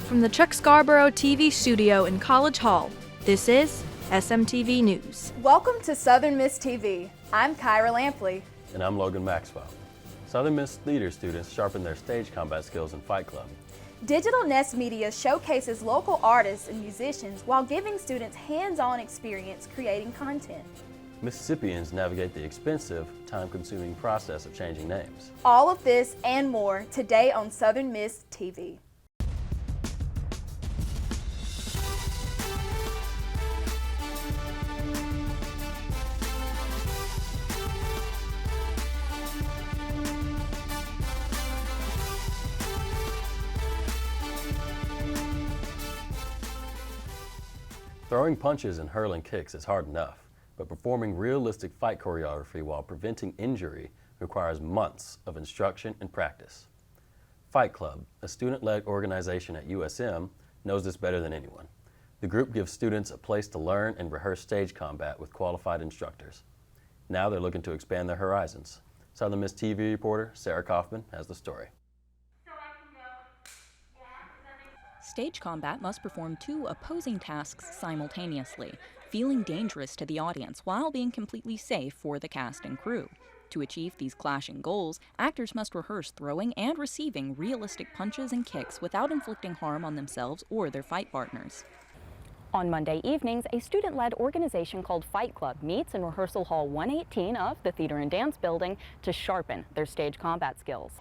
from the Chuck Scarborough TV studio in College Hall, this is SMTV News. Welcome to Southern Miss TV. I'm Kyra Lampley. And I'm Logan Maxwell. Southern Miss theater students sharpen their stage combat skills in Fight Club. Digital Nest Media showcases local artists and musicians while giving students hands-on experience creating content. Mississippians navigate the expensive, time-consuming process of changing names. All of this and more today on Southern Miss TV. Throwing punches and hurling kicks is hard enough, but performing realistic fight choreography while preventing injury requires months of instruction and practice. Fight Club, a student-led organization at USM, knows this better than anyone. The group gives students a place to learn and rehearse stage combat with qualified instructors. Now they're looking to expand their horizons. Southern Miss TV reporter Sarah Kaufman has the story. Stage combat must perform two opposing tasks simultaneously, feeling dangerous to the audience while being completely safe for the cast and crew. To achieve these clashing goals, actors must rehearse throwing and receiving realistic punches and kicks without inflicting harm on themselves or their fight partners. On Monday evenings, a student-led organization called Fight Club meets in Rehearsal Hall 118 of the Theater and Dance Building to sharpen their stage combat skills.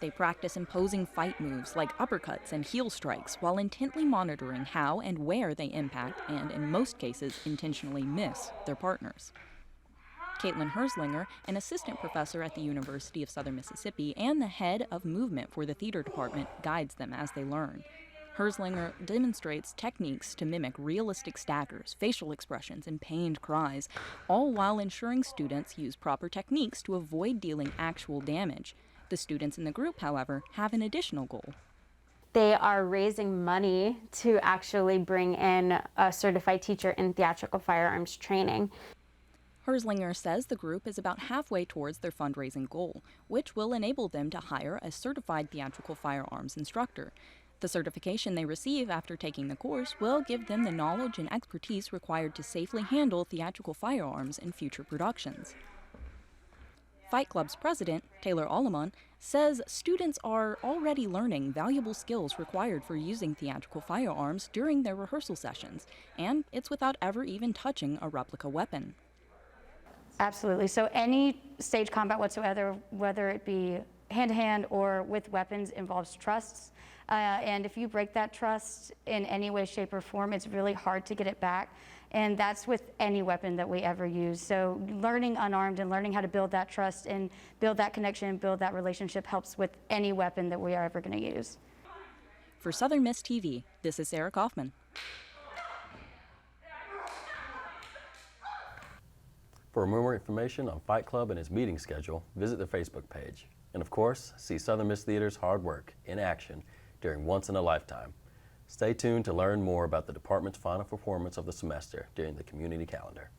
They practice imposing fight moves like uppercuts and heel strikes while intently monitoring how and where they impact and, in most cases, intentionally miss their partners. Caitlin Herslinger, an assistant professor at the University of Southern Mississippi and the head of movement for the theater department, guides them as they learn. Herslinger demonstrates techniques to mimic realistic staggers, facial expressions, and pained cries, all while ensuring students use proper techniques to avoid dealing actual damage. The students in the group, however, have an additional goal. They are raising money to actually bring in a certified teacher in theatrical firearms training. Herslinger says the group is about halfway towards their fundraising goal, which will enable them to hire a certified theatrical firearms instructor. The certification they receive after taking the course will give them the knowledge and expertise required to safely handle theatrical firearms in future productions. Fight Club's president, Taylor Alleman, says students are already learning valuable skills required for using theatrical firearms during their rehearsal sessions, and it's without ever even touching a replica weapon. Absolutely. So any stage combat whatsoever, whether it be hand-to-hand or with weapons, involves trust. And if you break that trust in any way, shape, or form, it's really hard to get it back. And that's with any weapon that we ever use. So learning unarmed and learning how to build that trust and build that connection, build that relationship helps with any weapon that we are ever going to use. For Southern Miss TV, this is Sarah Kaufman. For more information on Fight Club and its meeting schedule, visit their Facebook page. And of course, see Southern Miss Theater's hard work in action during Once in a Lifetime. Stay tuned to learn more about the department's final performance of the semester during the community calendar.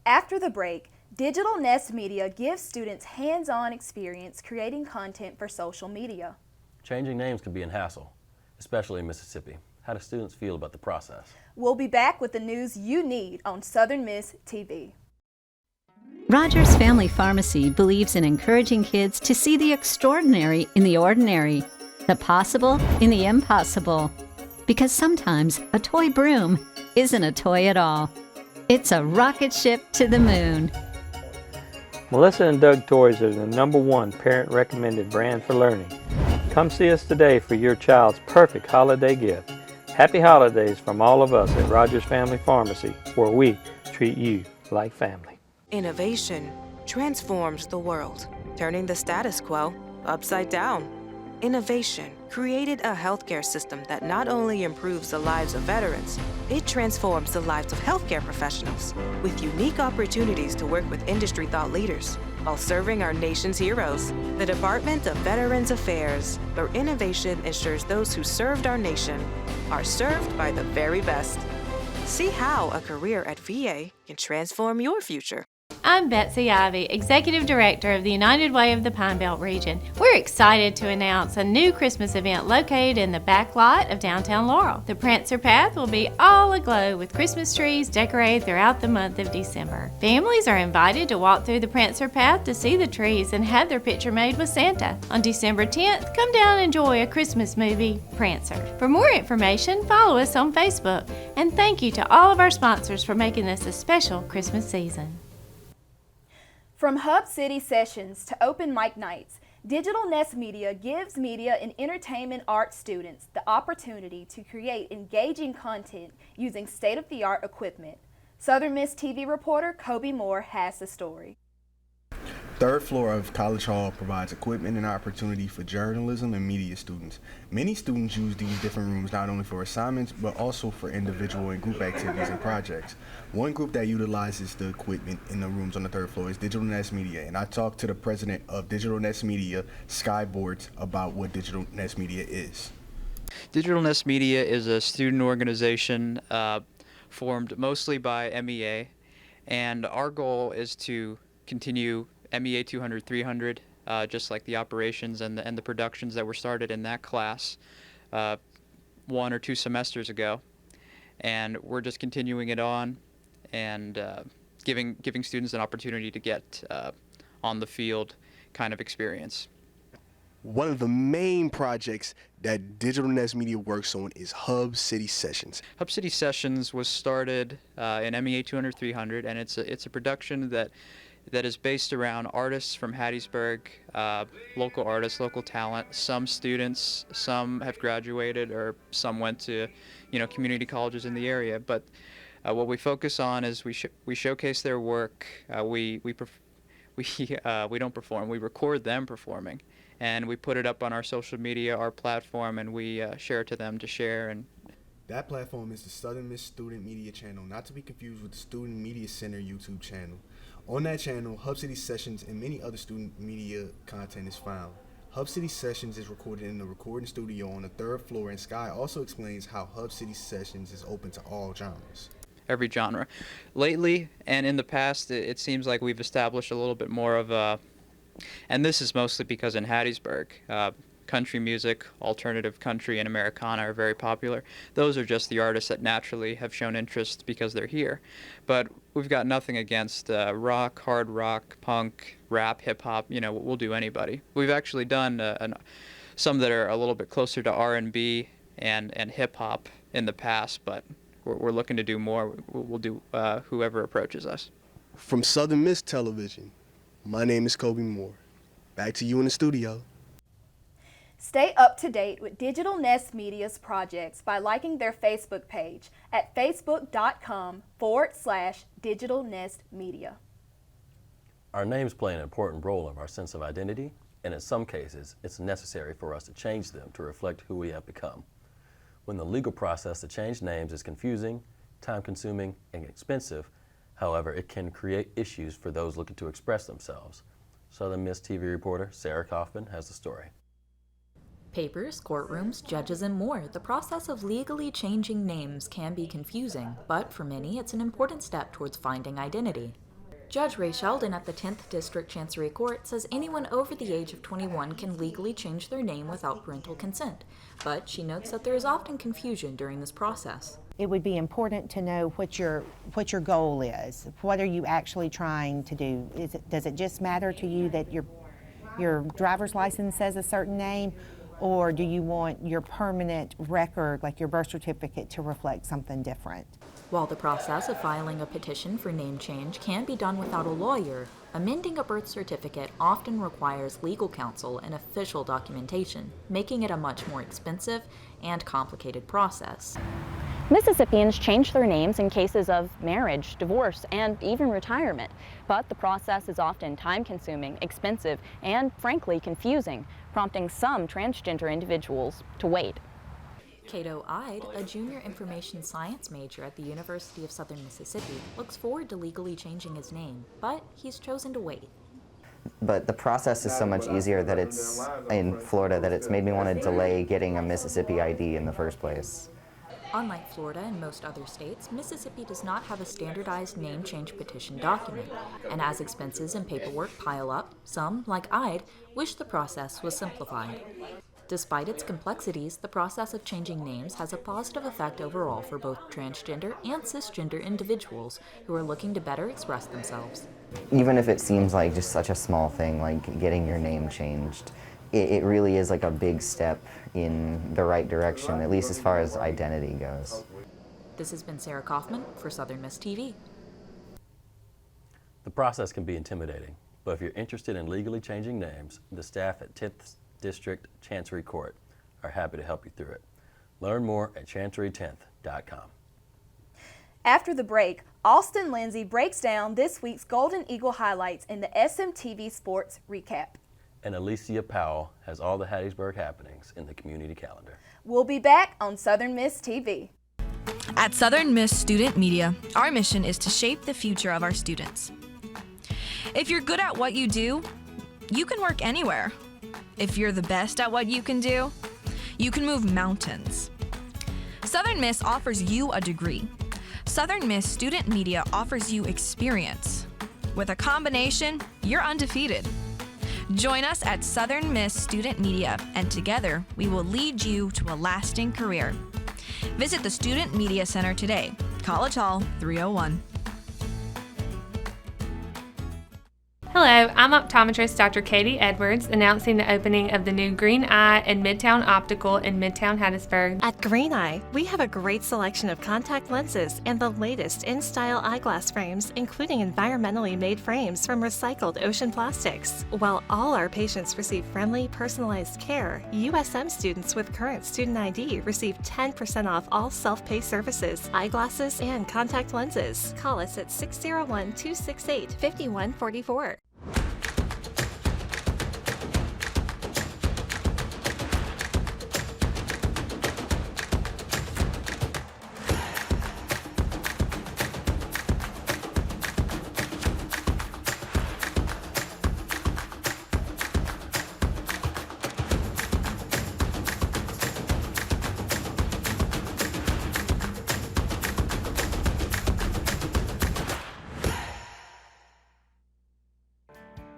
After the break, Digital Nest Media gives students hands-on experience creating content for social media. Changing names can be a hassle, especially in Mississippi. How do students feel about the process? We'll be back with the news you need on Southern Miss TV. Rogers Family Pharmacy believes in encouraging kids to see the extraordinary in the ordinary, the possible in the impossible. Because sometimes a toy broom isn't a toy at all. It's a rocket ship to the moon. Melissa and Doug Toys are the #1 parent-recommended brand for learning. Come see us today for your child's perfect holiday gift. Happy holidays from all of us at Rogers Family Pharmacy, where we treat you like family. Innovation transforms the world, turning the status quo upside down. Innovation created a healthcare system that not only improves the lives of veterans, it transforms the lives of healthcare professionals with unique opportunities to work with industry thought leaders while serving our nation's heroes. The Department of Veterans Affairs, where innovation ensures those who served our nation are served by the very best. See how a career at VA can transform your future. I'm Betsy Ivy, Executive Director of the United Way of the Pine Belt region. We're excited to announce a new Christmas event located in the back lot of downtown Laurel. The Prancer Path will be all aglow with Christmas trees decorated throughout the month of December. Families are invited to walk through the Prancer Path to see the trees and have their picture made with Santa. On December 10th, come down and enjoy a Christmas movie, Prancer. For more information, follow us on Facebook. And thank you to all of our sponsors for making this a special Christmas season. From Hub City Sessions to open mic nights, Digital Nest Media gives media and entertainment art students the opportunity to create engaging content using state-of-the-art equipment. Southern Miss TV reporter Kobe Moore has the story. Third floor of College Hall provides equipment and opportunity for journalism and media students. Many students use these different rooms not only for assignments, but also for individual and group activities and projects. One group that utilizes the equipment in the rooms on the third floor is Digital Nest Media, and I talked to the president of Digital Nest Media, Sky Boards, about what Digital Nest Media is. Digital Nest Media is a student organization formed mostly by MEA, and our goal is to continue MEA 200-300, just like the operations and the productions that were started in that class 1 or 2 semesters ago, and we're just continuing it on and giving students an opportunity to get on the field kind of experience. One of the main projects that Digital Nest Media works on is Hub City Sessions. Hub City Sessions was started in MEA 200-300, and it's a production that is based around artists from Hattiesburg, local artists, local talent. Some students, some have graduated, or some went to, community colleges in the area. But what we focus on is we showcase their work. We don't perform. We record them performing, and we put it up on our social media, our platform, and we share it to them to share. And that platform is the Southern Miss Student Media Channel, not to be confused with the Student Media Center YouTube channel. On that channel, Hub City Sessions and many other student media content is found. Hub City Sessions is recorded in the recording studio on the third floor, and Sky also explains how Hub City Sessions is open to all genres. Every genre. Lately, and in the past, it seems like we've established a little bit more of a, and this is mostly because in Hattiesburg, country music, alternative country, and Americana are very popular. Those are just the artists that naturally have shown interest because they're here. But we've got nothing against rock, hard rock, punk, rap, hip-hop, we'll do anybody. We've actually done some that are a little bit closer to R&B and hip-hop in the past, but we're looking to do more. We'll do whoever approaches us. From Southern Miss Television, my name is Kobe Moore. Back to you in the studio. Stay up to date with Digital Nest Media's projects by liking their Facebook page at facebook.com/Digital Nest Media. Our names play an important role in our sense of identity, and in some cases, it's necessary for us to change them to reflect who we have become. When the legal process to change names is confusing, time-consuming, and expensive, however, it can create issues for those looking to express themselves. Southern Miss TV reporter Sarah Kaufman has the story. Papers, courtrooms, judges, and more. The process of legally changing names can be confusing, but for many, it's an important step towards finding identity. Judge Ray Sheldon at the 10th District Chancery Court says anyone over the age of 21 can legally change their name without parental consent, but she notes that there is often confusion during this process. It would be important to know what your goal is. What are you actually trying to do? Does it just matter to you that your driver's license says a certain name? Or do you want your permanent record, like your birth certificate, to reflect something different? While the process of filing a petition for name change can be done without a lawyer, amending a birth certificate often requires legal counsel and official documentation, making it a much more expensive and complicated process. Mississippians change their names in cases of marriage, divorce, and even retirement. But the process is often time-consuming, expensive, and frankly confusing, prompting some transgender individuals to wait. Cato Ide, a junior information science major at the University of Southern Mississippi, looks forward to legally changing his name, but he's chosen to wait. But the process is so much easier that it's in Florida that it's made me want to delay getting a Mississippi ID in the first place. Unlike Florida and most other states, Mississippi does not have a standardized name change petition document, and as expenses and paperwork pile up, some, like I'd, wish the process was simplified. Despite its complexities, the process of changing names has a positive effect overall for both transgender and cisgender individuals who are looking to better express themselves. Even if it seems like just such a small thing, like getting your name changed, it really is like a big step in the right direction, at least as far as identity goes. This has been Sarah Kaufman for Southern Miss TV. The process can be intimidating, but if you're interested in legally changing names, the staff at 10th District Chancery Court are happy to help you through it. Learn more at chancery10th.com. After the break, Austin Lindsay breaks down this week's Golden Eagle highlights in the SMTV Sports Recap. And Alicia Powell has all the Hattiesburg happenings in the community calendar. We'll be back on Southern Miss TV. At Southern Miss Student Media, our mission is to shape the future of our students. If you're good at what you do, you can work anywhere. If you're the best at what you can do, you can move mountains. Southern Miss offers you a degree. Southern Miss Student Media offers you experience. With a combination, you're undefeated. Join us at Southern Miss Student Media, and together we will lead you to a lasting career. Visit the Student Media Center today, College Hall 301. Hello, I'm optometrist Dr. Katie Edwards, announcing the opening of the new Green Eye and Midtown Optical in Midtown Hattiesburg. At Green Eye, we have a great selection of contact lenses and the latest in-style eyeglass frames, including environmentally made frames from recycled ocean plastics. While all our patients receive friendly, personalized care, USM students with current student ID receive 10% off all self-pay services, eyeglasses, and contact lenses. Call us at 601-268-5144.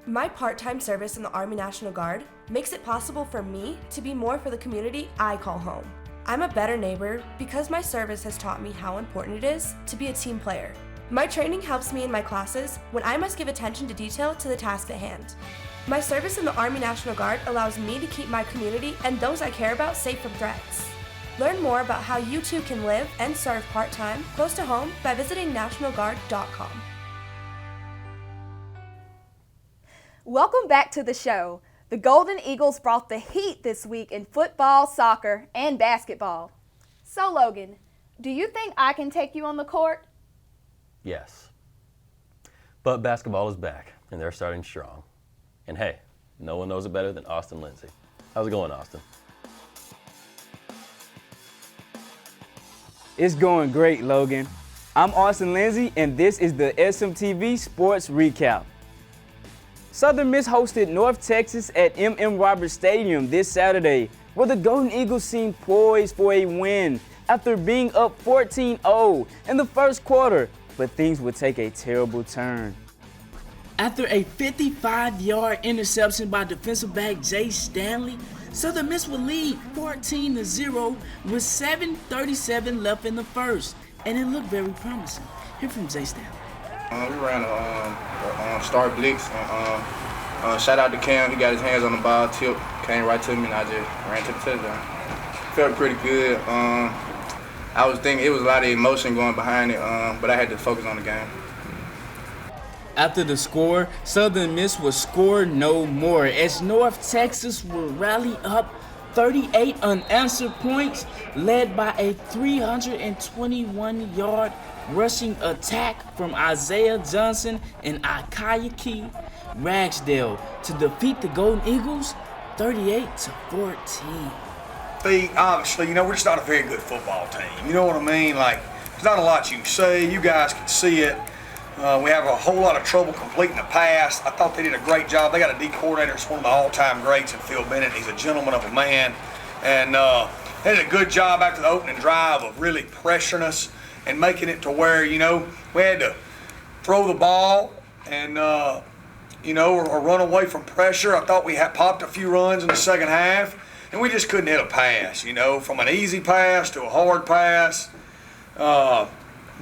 My part-time service in the Army National Guard makes it possible for me to be more for the community I call home. I'm a better neighbor because my service has taught me how important it is to be a team player. My training helps me in my classes when I must give attention to detail to the task at hand. My service in the Army National Guard allows me to keep my community and those I care about safe from threats. Learn more about how you too can live and serve part-time close to home by visiting nationalguard.com. Welcome back to the show. The Golden Eagles brought the heat this week in football, soccer, and basketball. So, Logan, do you think I can take you on the court? Yes. But basketball is back, and they're starting strong. And hey, no one knows it better than Austin Lindsay. How's it going, Austin? It's going great, Logan. I'm Austin Lindsay, and this is the SMTV Sports Recap. Southern Miss hosted North Texas at M.M. Roberts Stadium this Saturday, where the Golden Eagles seemed poised for a win after being up 14-0 in the first quarter, but things would take a terrible turn. After a 55-yard interception by defensive back Jay Stanley, Southern Miss would lead 14-0 with 7:37 left in the first, and it looked very promising. Hear from Jay Stanley. We ran a start blitz. Shout out to Cam. He got his hands on the ball, tip, came right to me, and I just ran to the touchdown. Felt pretty good. I was thinking it was a lot of emotion going behind it, but I had to focus on the game. After the score, Southern Miss would score no more as North Texas would rally up 38 unanswered points, led by a 321-yard rushing attack from Isaiah Johnson and Akayaki Ragsdale to defeat the Golden Eagles 38-14. Obviously, we're just not a very good football team. You know what I mean? Like, there's not a lot you can say. You guys can see it. We have a whole lot of trouble completing the pass. I thought they did a great job. They got a D coordinator. It's one of the all-time greats in Phil Bennett. He's a gentleman of a man. And They did a good job after the opening drive of really pressuring us and making it to where, you know, we had to throw the ball and, you know, or run away from pressure. I thought we had popped a few runs in the second half, and we just couldn't hit a pass, you know, from an easy pass to a hard pass.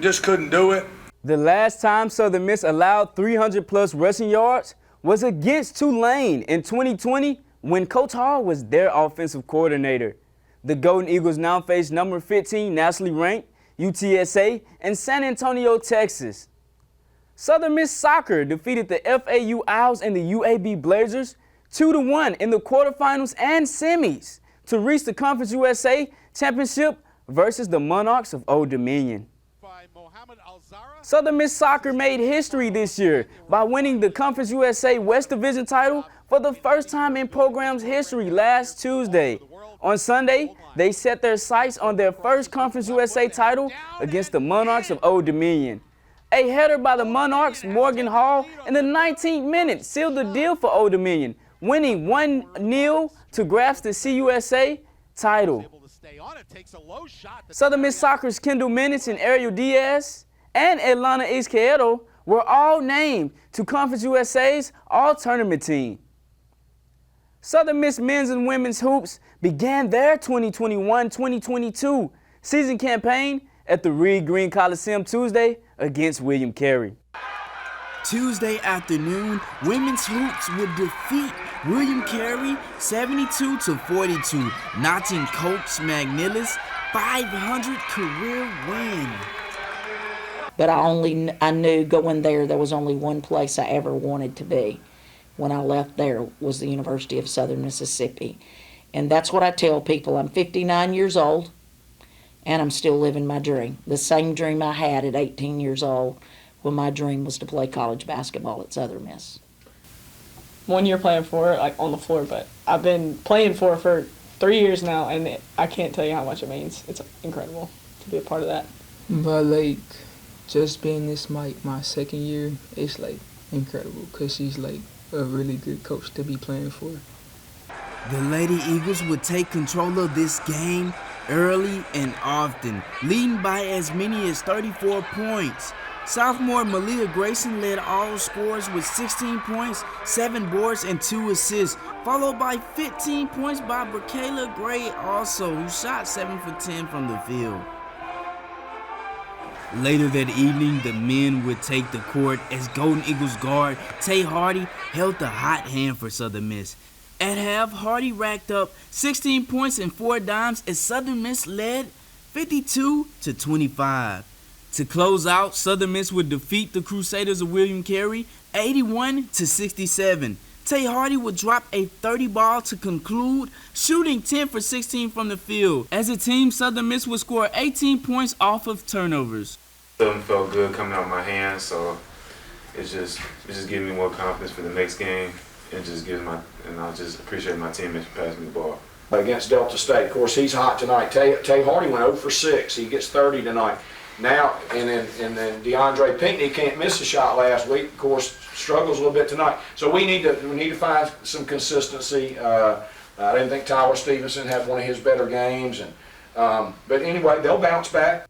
Just couldn't do it. The last time Southern Miss allowed 300-plus rushing yards was against Tulane in 2020 when Coach Hall was their offensive coordinator. The Golden Eagles now face number 15 nationally ranked UTSA in San Antonio, Texas. Southern Miss Soccer defeated the FAU Owls and the UAB Blazers 2-1 in the quarterfinals and semis to reach the Conference USA Championship versus the Monarchs of Old Dominion. Southern Miss Soccer made history this year by winning the Conference USA West Division title for the first time in program's history last Tuesday. On Sunday, they set their sights on their first Conference USA title against the Monarchs of Old Dominion. A header by the Monarchs, Morgan Hall, in the 19th minute sealed the deal for Old Dominion, winning 1-0 to grasp the CUSA title. Southern Miss Soccer's Kendall Minutes and Ariel Diaz and Atlanta Izquierdo were all named to Conference USA's all-tournament team. Southern Miss men's and women's hoops began their 2021-2022 season campaign at the Reed Green Coliseum Tuesday against William Carey. Tuesday afternoon, women's hoops would defeat William Carey 72-42, notching Coach McNeil's 500 career win. But I knew going there was only one place I ever wanted to be. When I left there was the University of Southern Mississippi. And that's what I tell people. I'm 59 years old and I'm still living my dream. The same dream I had at 18 years old when my dream was to play college basketball at Southern Miss. 1 year playing for it, like on the floor, but I've been playing for 3 years now, and I can't tell you how much it means. It's incredible to be a part of that. But like, just being this my second year, it's like incredible because she's like a really good coach to be playing for. The Lady Eagles would take control of this game early and often, leading by as many as 34 points. Sophomore Malia Grayson led all scorers with 16 points, 7 boards, and 2 assists, followed by 15 points by Bracayla Gray also, who shot 7 for 10 from the field. Later that evening, the men would take the court as Golden Eagles guard Tay Hardy held the hot hand for Southern Miss. At half, Hardy racked up 16 points and 4 dimes as Southern Miss led 52-25. To close out, Southern Miss would defeat the Crusaders of William Carey 81-67. Tay Hardy would drop a 30 ball to conclude, shooting 10 for 16 from the field. As a team, Southern Miss would score 18 points off of turnovers. Something felt good coming out of my hands, so it's just giving me more confidence for the next game, and I just appreciate my teammates for passing me the ball. Against Delta State, of course, he's hot tonight. Tay Hardy went 0 for 6. He gets 30 tonight. Now, and then DeAndre Pinckney can't miss a shot last week. Of course, struggles a little bit tonight. So we need to find some consistency. I didn't think Tyler Stevenson had one of his better games, but anyway, they'll bounce back.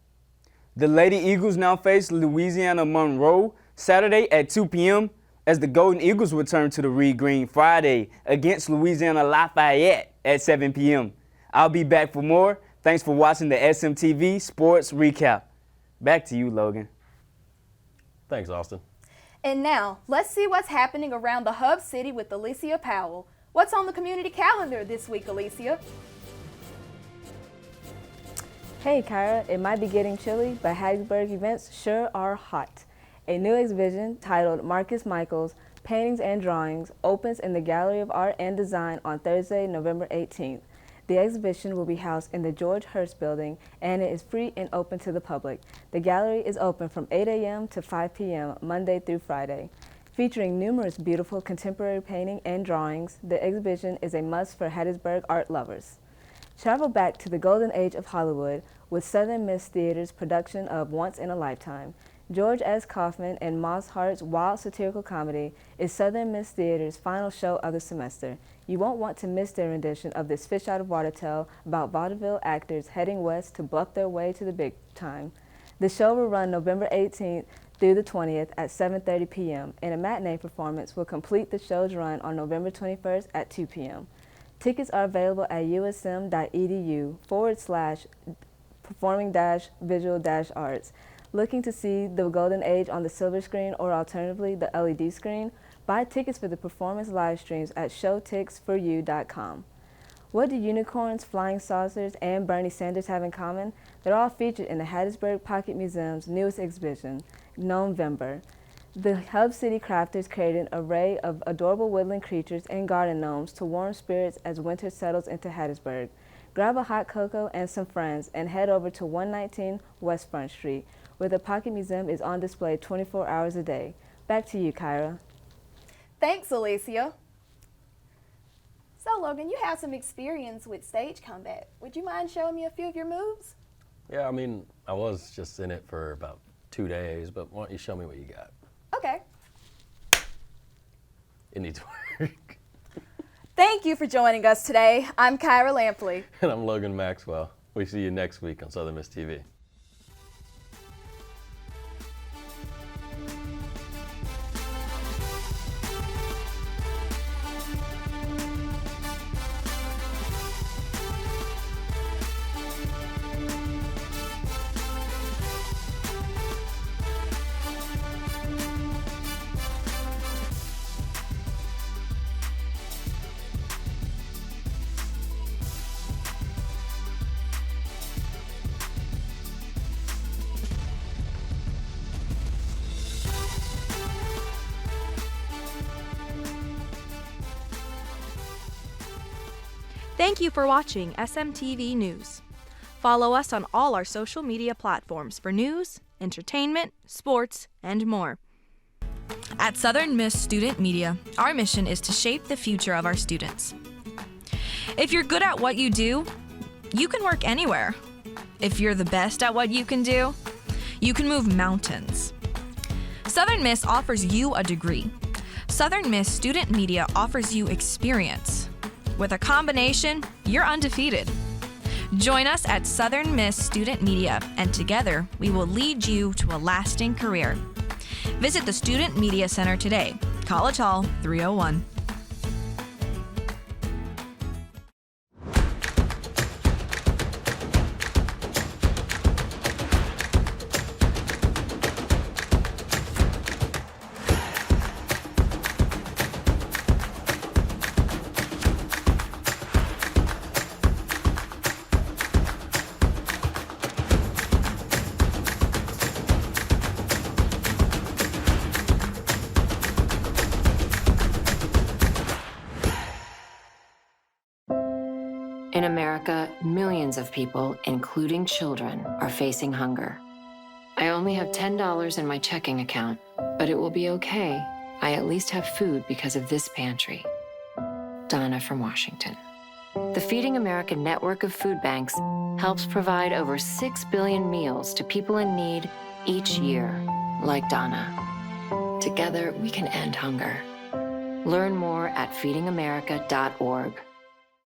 The Lady Eagles now face Louisiana Monroe Saturday at 2 p.m. as the Golden Eagles return to the Reed Green Friday against Louisiana Lafayette at 7 p.m. I'll be back for more. Thanks for watching the SMTV Sports Recap. Back to you, Logan. Thanks, Austin. And now, let's see what's happening around the Hub City with Alicia Powell. What's on the community calendar this week, Alicia? Hey, Kyra, it might be getting chilly, but HATTIESBURG events sure are hot. A new exhibition titled Marcus Michael's Paintings and Drawings opens in the Gallery of Art and Design on Thursday, November 18th. The exhibition will be housed in the George Hurst Building, and it is free and open to the public. The gallery is open from 8 a.m. to 5 p.m. Monday through Friday. Featuring numerous beautiful contemporary painting and drawings, the exhibition is a must for HATTIESBURG art lovers. Travel back to the golden age of Hollywood with Southern Miss Theater's production of Once in a Lifetime. George S. Kaufman and Moss Hart's wild satirical comedy is Southern Miss Theater's final show of the semester. You won't want to miss their rendition of this fish-out-of-water tale about vaudeville actors heading west to bluff their way to the big time. The show will run November 18th through the 20th at 7:30 p.m., and a matinee performance will complete the show's run on November 21st at 2 p.m. Tickets are available at usm.edu/performing-visual-arts. Looking to see the golden age on the silver screen or alternatively the LED screen? Buy tickets for the performance live streams at showtixforyou.com. What do unicorns, flying saucers, and Bernie Sanders have in common? They're all featured in the Hattiesburg Pocket Museum's newest exhibition, GNOMEVEMBER. The Hub City crafters created an array of adorable woodland creatures and garden gnomes to warm spirits as winter settles into Hattiesburg. Grab a hot cocoa and some friends and head over to 119 West Front Street, where the Pocket Museum is on display 24 hours a day. Back to you, Kyra. Thanks, Alicia. So, Logan, you have some experience with stage combat. Would you mind showing me a few of your moves? Yeah, I mean, I was just in it for about 2 days, but why don't you show me what you got? Okay. It needs work. Thank you for joining us today. I'm Kyra Lampley. And I'm Logan Maxwell. We see you next week on Southern Miss TV. Thank you for watching SMTV News. Follow us on all our social media platforms for news, entertainment, sports, and more. At Southern Miss Student Media, our mission is to shape the future of our students. If you're good at what you do, you can work anywhere. If you're the best at what you can do, you can move mountains. Southern Miss offers you a degree. Southern Miss Student Media offers you experience. With a combination, you're undefeated. Join us at Southern Miss Student Media, and together we will lead you to a lasting career. Visit the Student Media Center today, College Hall 301. In America, millions of people, including children, are facing hunger. I only have $10 in my checking account, but it will be okay. I at least have food because of this pantry. Donna from Washington. The Feeding America network of food banks helps provide over 6 billion meals to people in need each year, like Donna. Together, we can end hunger. Learn more at feedingamerica.org.